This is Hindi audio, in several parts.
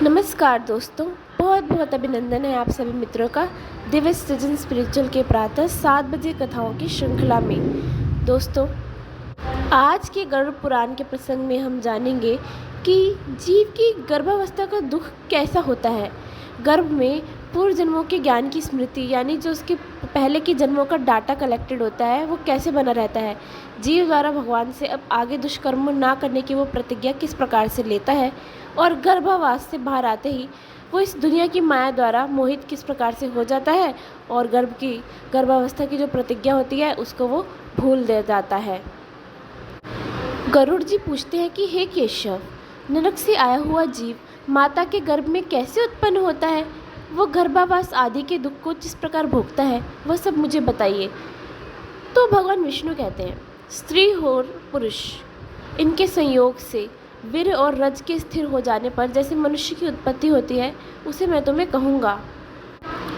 नमस्कार दोस्तों, बहुत बहुत अभिनंदन है आप सभी मित्रों का दिव्य सृजन स्पिरिचुअल के प्रातः 7 बजे कथाओं की श्रृंखला में। दोस्तों, आज के गर्भ पुराण के प्रसंग में हम जानेंगे कि जीव की गर्भावस्था का दुख कैसा होता है। गर्भ में पूर्व जन्मों के ज्ञान की स्मृति यानी जो उसके पहले के जन्मों का डाटा कलेक्टेड होता है वो कैसे बना रहता है। जीव द्वारा भगवान से अब आगे दुष्कर्म ना करने की वो प्रतिज्ञा किस प्रकार से लेता है और गर्भावास से बाहर आते ही वो इस दुनिया की माया द्वारा मोहित किस प्रकार से हो जाता है और गर्भावस्था की जो प्रतिज्ञा होती है उसको वो भूल दे जाता है। गरुड़ जी पूछते हैं कि हे केशव, नरक से आया हुआ जीव माता के गर्भ में कैसे उत्पन्न होता है, वो गर्भावास आदि के दुख को जिस प्रकार भोगता है वह सब मुझे बताइए। तो भगवान विष्णु कहते हैं, स्त्री और पुरुष इनके संयोग से वीर और रज के स्थिर हो जाने पर जैसे मनुष्य की उत्पत्ति होती है उसे मैं तुम्हें कहूँगा।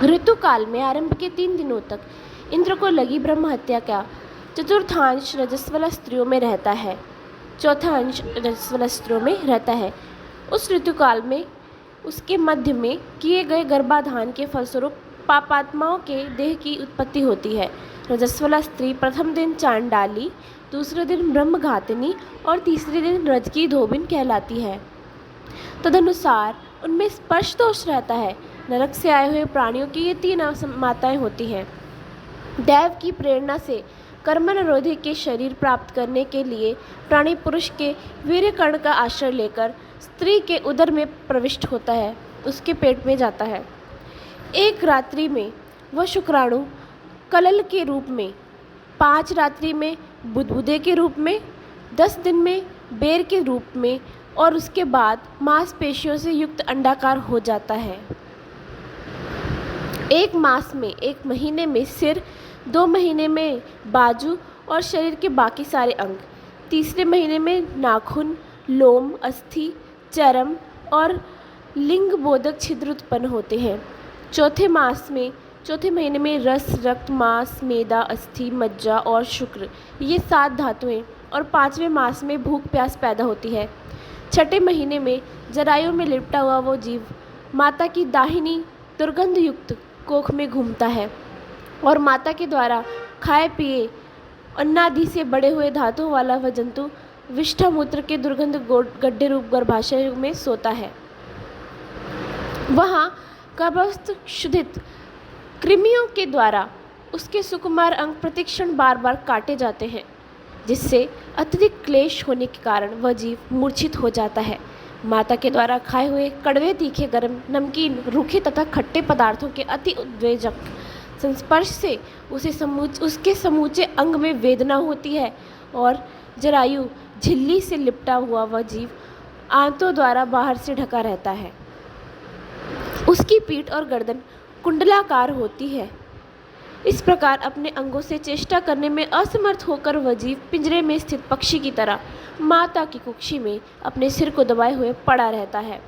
ऋतु काल में आरंभ के 3 दिनों तक इंद्र को लगी ब्रह्म हत्या का चतुर्थांश रजस्वला स्त्रियों में रहता है, चौथा अंश रजस्वला स्त्रियों में रहता है। उस ऋतुकाल में उसके मध्य में किए गए गर्भाधान के फलस्वरूप पापात्माओं के देह की उत्पत्ति होती है। रजस्वला स्त्री प्रथम दिन चांडाली, दूसरे दिन ब्रह्मघातिनी और तीसरे दिन रज की धोबिन कहलाती है। तदनुसार उनमें स्पर्श दोष रहता है। नरक से आए हुए प्राणियों की ये 3 माताएं होती हैं। दैव की प्रेरणा से कर्मनिरोधी के शरीर प्राप्त करने के लिए प्राणी पुरुष के वीर्य कर्ण का आश्रय लेकर स्त्री के उदर में प्रविष्ट होता है, उसके पेट में जाता है। एक रात्रि में वह शुक्राणु कलल के रूप में, 5 रात्रि में बुदबुदे के रूप में, 10 दिन में बेर के रूप में और उसके बाद मांसपेशियों से युक्त अंडाकार हो जाता है। 1 मास में 1 महीने में सिर, 2 महीने में बाजू और शरीर के बाकी सारे अंग, तीसरे महीने में नाखून, लोम, अस्थि, चर्म और लिंग बोधक छिद्र उत्पन्न होते हैं। चौथे महीने में रस, रक्त, मांस, मेदा, अस्थि, मज्जा और शुक्र, ये 7 धातुएं और 5वें मास में भूख प्यास पैदा होती है। 6ठे महीने में जरायु में लिपटा हुआ वो जीव माता की दाहिनी दुर्गंध युक्त कोख में घूमता है और माता के द्वारा खाए पिए अन्नादि से बड़े हुए धातुओं वाला वह जंतु विष्ठा मूत्र के दुर्गंध गड्ढे रूप गर्भाशय में सोता है। वहाँ गर्भस्थ क्षुधित कृमियों के द्वारा उसके सुकुमार अंग प्रतिक्षण बार बार काटे जाते हैं, जिससे अत्यधिक क्लेश होने के कारण वह जीव मूर्छित हो जाता है। माता के द्वारा खाए हुए कड़वे, तीखे, गर्म, नमकीन, रूखे तथा खट्टे पदार्थों के अति उद्वेजक संस्पर्श से उसके समूचे अंग में वेदना होती है और जरायु झिल्ली से लिपटा हुआ वह जीव आंतों द्वारा बाहर से ढका रहता है। उसकी पीठ और गर्दन कुंडलाकार होती है। इस प्रकार अपने अंगों से चेष्टा करने में असमर्थ होकर वह जीव पिंजरे में स्थित पक्षी की तरह माता की कुक्षी में अपने सिर को दबाए हुए पड़ा रहता है।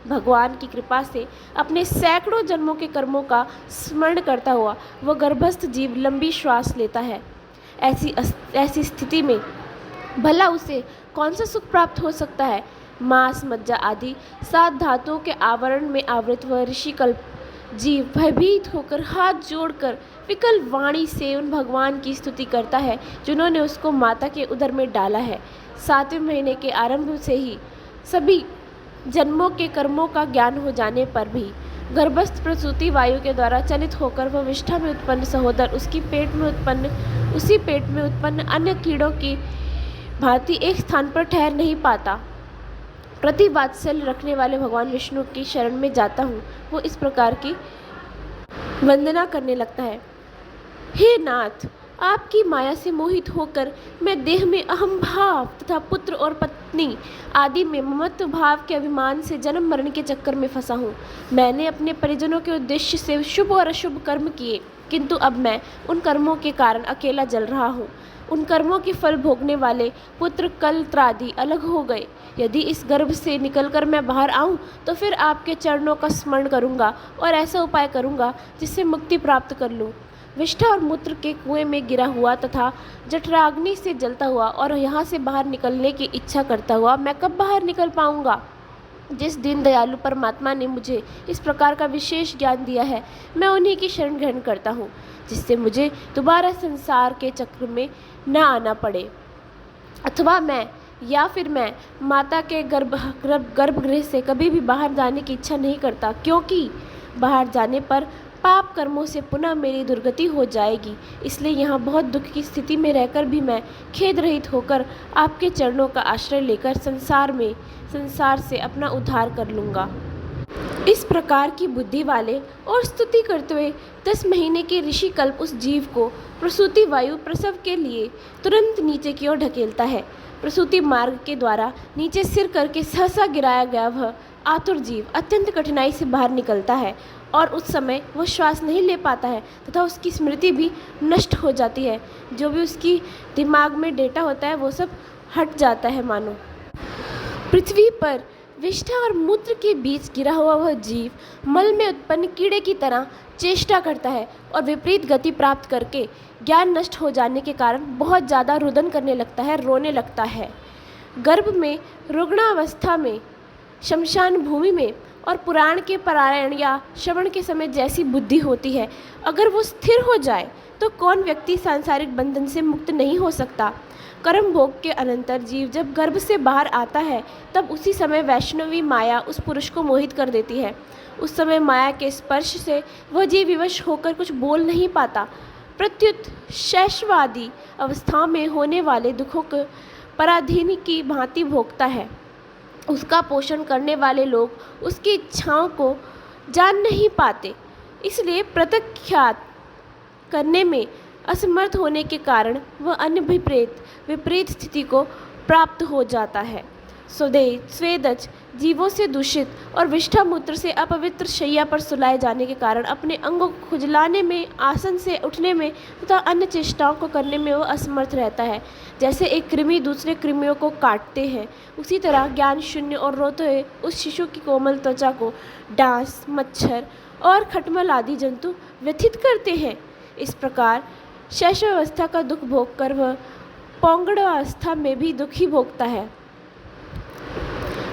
भगवान की कृपा से अपने सैकड़ों जन्मों के कर्मों का स्मरण करता हुआ वह गर्भस्थ जीव लंबी श्वास लेता है। ऐसी स्थिति में भला उसे कौन सा सुख प्राप्त हो सकता है। मांस, मज्जा आदि 7 धातुओं के आवरण में आवृत वह ऋषिकल्प जीव भयभीत होकर हाथ जोड़कर विकल वाणी से उन भगवान की स्तुति करता है जिन्होंने उसको माता के उदर में डाला है। 7वें महीने के आरंभ से ही सभी जन्मों के कर्मों का ज्ञान हो जाने पर भी गर्भस्थ प्रसूति वायु के द्वारा चलित होकर वह विष्ठा में उत्पन्न सहोदर उसी पेट में उत्पन्न अन्य कीड़ों की भांति एक स्थान पर ठहर नहीं पाता। प्रति वात्सल्य रखने वाले भगवान विष्णु की शरण में जाता हूँ, वो इस प्रकार की वंदना करने लगता है। हे नाथ, आपकी माया से मोहित होकर मैं देह में अहम भाव तथा पुत्र और पत्नी आदि में ममत्व भाव के अभिमान से जन्म मरण के चक्कर में फंसा हूँ। मैंने अपने परिजनों के उद्देश्य से शुभ और अशुभ कर्म किए, किंतु अब मैं उन कर्मों के कारण अकेला जल रहा हूँ। उन कर्मों के फल भोगने वाले पुत्र कलत्रादि अलग हो गए। यदि इस गर्भ से निकलकर मैं बाहर आऊं तो फिर आपके चरणों का स्मरण करूंगा और ऐसा उपाय करूंगा जिससे मुक्ति प्राप्त कर लूं। विष्ठा और मूत्र के कुएं में गिरा हुआ तथा जठराग्नि से जलता हुआ और यहाँ से बाहर निकलने की इच्छा करता हुआ मैं कब बाहर निकल पाऊंगा। जिस दीन दयालु परमात्मा ने मुझे इस प्रकार का विशेष ज्ञान दिया है, मैं उन्हीं की शरण ग्रहण करता हूँ, जिससे मुझे दोबारा संसार के चक्र में न आना पड़े। अथवा मैं माता के गर्भगृह से कभी भी बाहर जाने की इच्छा नहीं करता, क्योंकि बाहर जाने पर पाप कर्मों से पुनः मेरी दुर्गति हो जाएगी। इसलिए यहाँ बहुत दुख की स्थिति में रहकर भी मैं खेद रहित होकर आपके चरणों का आश्रय लेकर संसार से अपना उद्धार कर लूँगा। इस प्रकार की बुद्धि वाले और स्तुति करते हुए 10 महीने के ऋषि कल्प उस जीव को प्रसूति वायु प्रसव के लिए तुरंत नीचे की ओर ढकेलता है। प्रसूति मार्ग के द्वारा नीचे सिर करके सहसा गिराया गया वह आतुर जीव अत्यंत कठिनाई से बाहर निकलता है और उस समय वह श्वास नहीं ले पाता है तथा उसकी स्मृति भी नष्ट हो जाती है। जो भी उसकी दिमाग में डेटा होता है वो सब हट जाता है मानो। पृथ्वी पर विष्ठा और मूत्र के बीच गिरा हुआ वह जीव मल में उत्पन्न कीड़े की तरह चेष्टा करता है और विपरीत गति प्राप्त करके ज्ञान नष्ट हो जाने के कारण बहुत ज़्यादा रुदन करने लगता है, रोने लगता है। गर्भ में रुग्णावस्था में, शमशान भूमि में और पुराण के पारायण या श्रवण के समय जैसी बुद्धि होती है, अगर वो स्थिर हो जाए तो कौन व्यक्ति सांसारिक बंधन से मुक्त नहीं हो सकता। कर्म भोग के अनंतर जीव जब गर्भ से बाहर आता है तब उसी समय वैष्णवी माया उस पुरुष को मोहित कर देती है। उस समय माया के स्पर्श से वह जीव विवश होकर कुछ बोल नहीं पाता, प्रत्युत शैशवादी अवस्था में होने वाले दुखों को पराधीन की भांति भोगता है। उसका पोषण करने वाले लोग उसकी इच्छाओं को जान नहीं पाते, इसलिए प्रत्याख्यात करने में असमर्थ होने के कारण वह अन्य विपरीत स्थिति को प्राप्त हो जाता है। स्वेदज जीवों से दूषित और विष्ठा मूत्र से अपवित्र शैया पर सुलाए जाने के कारण अपने अंगों को खुजलाने में, आसन से उठने में तथा अन्य चेष्टाओं को करने में वह असमर्थ रहता है। जैसे एक कृमि दूसरे कृमियों को काटते हैं, उसी तरह ज्ञान शून्य और रोते हुए उस शिशु की कोमल त्वचा को डांस, मच्छर और खटमल आदि जंतु व्यथित करते हैं। इस प्रकार शैशवावस्था का दुख भोग कर वह पौगंडावस्था में भी दुख ही भोगता है।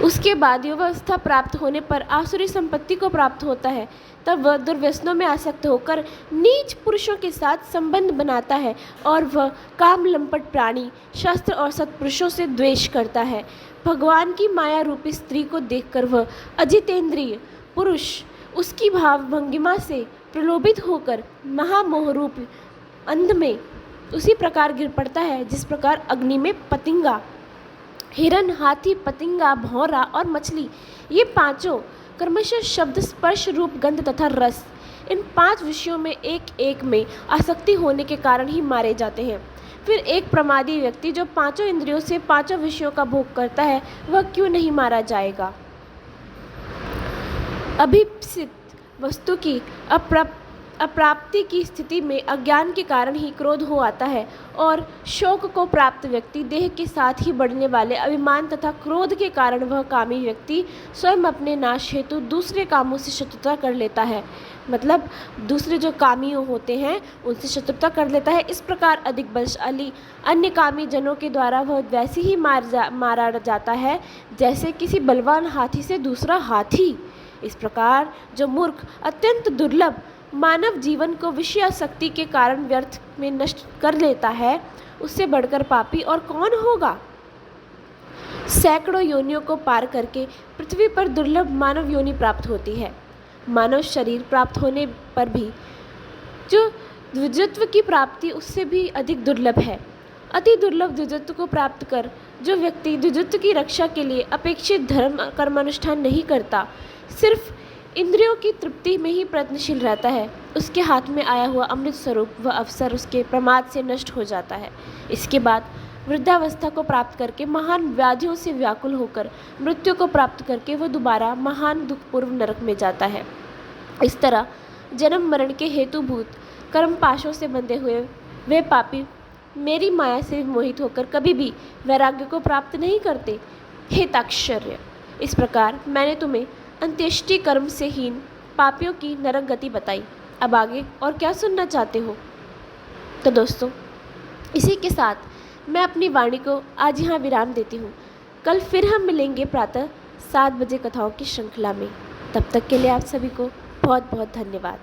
उसके बाद युवावस्था प्राप्त होने पर आसुरी संपत्ति को प्राप्त होता है। तब वह दुर्व्यसनों में आसक्त होकर नीच पुरुषों के साथ संबंध बनाता है और वह काम लंपट प्राणी, शास्त्र और सत्पुरुषों से द्वेष करता है। भगवान की माया रूपी स्त्री को देखकर वह अजितेंद्रिय पुरुष उसकी भाव भंगिमा से प्रलोभित होकर महामोह रूप अंध में उसी प्रकार गिर पड़ता है जिस प्रकार अग्नि में पतिंगा, हिरन, हाथी, पतिंगा, भौरा और मछली, ये पांचों क्रमशः शब्द, स्पर्श, रूप, गंध तथा रस, इन 5 विषयों में एक में आसक्ति होने के कारण ही मारे जाते हैं। फिर एक प्रमादी व्यक्ति जो 5 इंद्रियों से 5 विषयों का भोग करता है, वह क्यों नहीं मारा जाएगा। अभीप्सित वस्तु की अप्राप्ति की स्थिति में अज्ञान के कारण ही क्रोध हो आता है और शोक को प्राप्त व्यक्ति देह के साथ ही बढ़ने वाले अभिमान तथा क्रोध के कारण वह कामी व्यक्ति स्वयं अपने नाश हेतु दूसरे कामों से शत्रुता कर लेता है। मतलब दूसरे जो कामी होते हैं उनसे शत्रुता कर लेता है। इस प्रकार अधिक बलशाली अन्य कामी जनों के द्वारा वह वैसे ही मारा जाता है जैसे किसी बलवान हाथी से दूसरा हाथी। इस प्रकार जो मूर्ख अत्यंत दुर्लभ मानव जीवन को विषयासक्ति के कारण व्यर्थ में नष्ट कर लेता है, उससे बढ़कर पापी और कौन होगा। सैकड़ों योनियों को पार करके पृथ्वी पर दुर्लभ मानव योनि प्राप्त होती है। मानव शरीर प्राप्त होने पर भी जो द्विजत्व की प्राप्ति उससे भी अधिक दुर्लभ है। अति दुर्लभ द्विजत्व को प्राप्त कर जो व्यक्ति द्विजत्व की रक्षा के लिए अपेक्षित धर्म कर्मानुष्ठान नहीं करता, सिर्फ इंद्रियों की तृप्ति में ही प्रयत्नशील रहता है, उसके हाथ में आया हुआ अमृत स्वरूप वह अवसर उसके प्रमाद से नष्ट हो जाता है। इसके बाद वृद्धावस्था को प्राप्त करके महान व्याधियों से व्याकुल होकर मृत्यु को प्राप्त करके वह दोबारा महान दुखपूर्व नरक में जाता है। इस तरह जन्म मरण के हेतुभूत कर्म पाशों से बंधे हुए वे पापी मेरी माया से मोहित होकर कभी भी वैराग्य को प्राप्त नहीं करते। हे ताक्षर्य, इस प्रकार मैंने तुम्हें अंत्येष्टि कर्म से हीन पापियों की नरक गति बताई। अब आगे और क्या सुनना चाहते हो? तो दोस्तों, इसी के साथ मैं अपनी वाणी को आज यहाँ विराम देती हूँ। कल फिर हम मिलेंगे प्रातः 7 बजे कथाओं की श्रृंखला में। तब तक के लिए आप सभी को बहुत बहुत धन्यवाद।